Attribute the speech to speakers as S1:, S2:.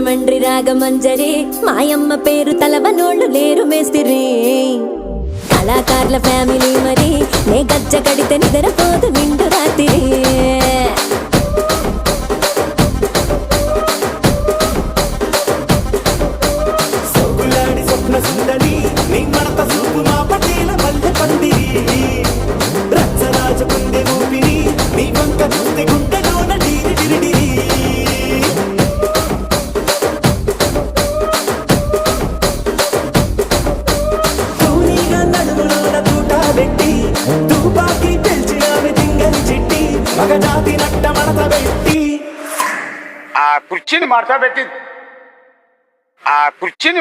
S1: రాజమండ్రి రాగమంజరి మాయమ్మ పేరు తలవనోళ్ళు లేరు మేస్తిరి కళాకారుల ఫ్యామిలీ మరి నే గజ్జ కడితే నిద్రపోదు నిండు రాత్రి
S2: ఆ కుర్చీని మడత పెట్టి ఆ కుర్చీని